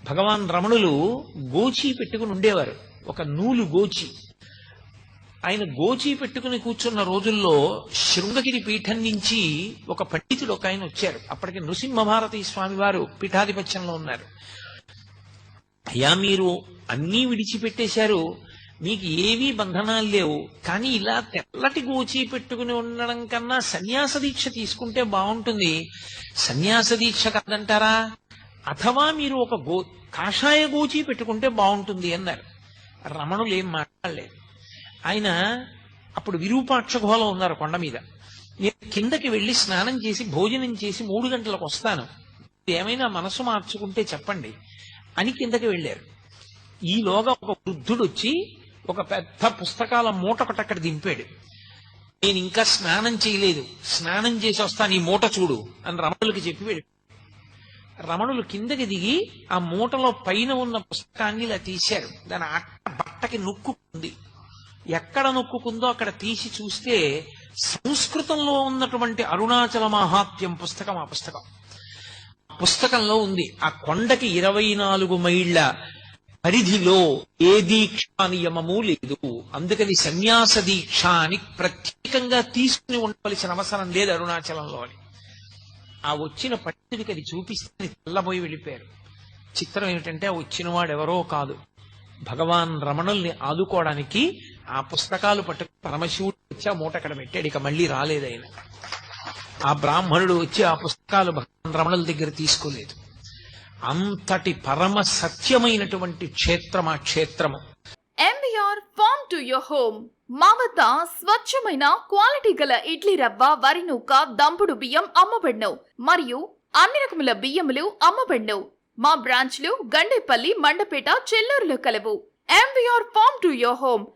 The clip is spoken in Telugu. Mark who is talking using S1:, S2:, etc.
S1: భగవాన్ రమణులు గోచి పెట్టుకుని ఉండేవారు, ఒక నూలు గోచి. ఆయన గోచి పెట్టుకుని కూర్చున్న రోజుల్లో శృంగగిరి పీఠం నుంచి ఒక పండితుడు ఒక ఆయన వచ్చారు. అప్పటికి నృసింహభారతి స్వామి వారు పీఠాధిపత్యంలో ఉన్నారు. అయ్యా, మీరు అన్నీ విడిచిపెట్టేశారు, మీకు ఏవీ బంధనాలు లేవు, కానీ ఇలా తెల్లటి గోచి పెట్టుకుని ఉండడం కన్నా సన్యాస దీక్ష తీసుకుంటే బాగుంటుంది. సన్యాస దీక్ష కాదంటారా? అథవా మీరు ఒక కాషాయ గోచి పెట్టుకుంటే బాగుంటుంది అన్నారు. రమణులు ఏం మాట్లాడలేదు. ఆయన అప్పుడు విరూపాక్ష గుహలో ఉన్నారు కొండ మీద. నేను కిందకి వెళ్లి స్నానం చేసి భోజనం చేసి 3 గంటలకు వస్తాను, ఏమైనా మనసు మార్చుకుంటే చెప్పండి అని కిందకి వెళ్ళారు. ఈలోగా ఒక వృద్ధుడు వచ్చి ఒక పెద్ద పుస్తకాల మూట ఒకటి అక్కడ దింపాడు. నేను ఇంకా స్నానం చేయలేదు, స్నానం చేసి వస్తాను, ఈ మూట చూడు అని రమణులకి చెప్పి వెళ్ళి, రమణులు కిందకి దిగి ఆ మూటలో పైన ఉన్న పుస్తకాన్ని ఇలా తీశారు. దాని బట్టకి నొక్కుంది. ఎక్కడ నొక్కుందో అక్కడ తీసి చూస్తే సంస్కృతంలో ఉన్నటువంటి అరుణాచల మహాత్మ్యం పుస్తకం, ఆ పుస్తకంలో ఉంది. ఆ కొండకి 24 మైళ్ళ పరిధిలో ఏ దీక్షా నియమము లేదు, అందుకని సన్యాస దీక్ష అని ప్రత్యేకంగా తీసుకుని ఉండవలసిన అవసరం లేదు అరుణాచలంలో అని. ఆ వచ్చిన పండితుడికి అది చూపిస్తే తెల్లబోయి వెళ్ళిపోయారు. చిత్రం ఏమిటంటే ఆ వచ్చిన వాడెవరో కాదు, భగవాన్ రమణుల్ని ఆదుకోవడానికి ఆ పుస్తకాలు పట్టుకు పరమశివుడు వచ్చి ఆ మూట అక్కడ పెట్టాడు. ఇక మళ్ళీ రాలేదైన. ఆ బ్రాహ్మణుడు వచ్చి ఆ పుస్తకాలు భగవాన్ రమణుల దగ్గర తీసుకోలేదు. అంతటి పరమ సత్యమైనటువంటి క్షేత్రం ఆ క్షేత్రము.
S2: MBR farm to your home. మా వద్ద స్వచ్ఛమైన క్వాలిటీ గల ఇడ్లీ రవ్వ, వరి నూక, దంపుడు బియ్యం అమ్మబడును మరియు అన్ని రకముల బియ్యములు అమ్మబడును. మా బ్రాంచ్లు గండేపల్లి, మండపేట, చెల్లూరులో కలవు. MBR farm to your home.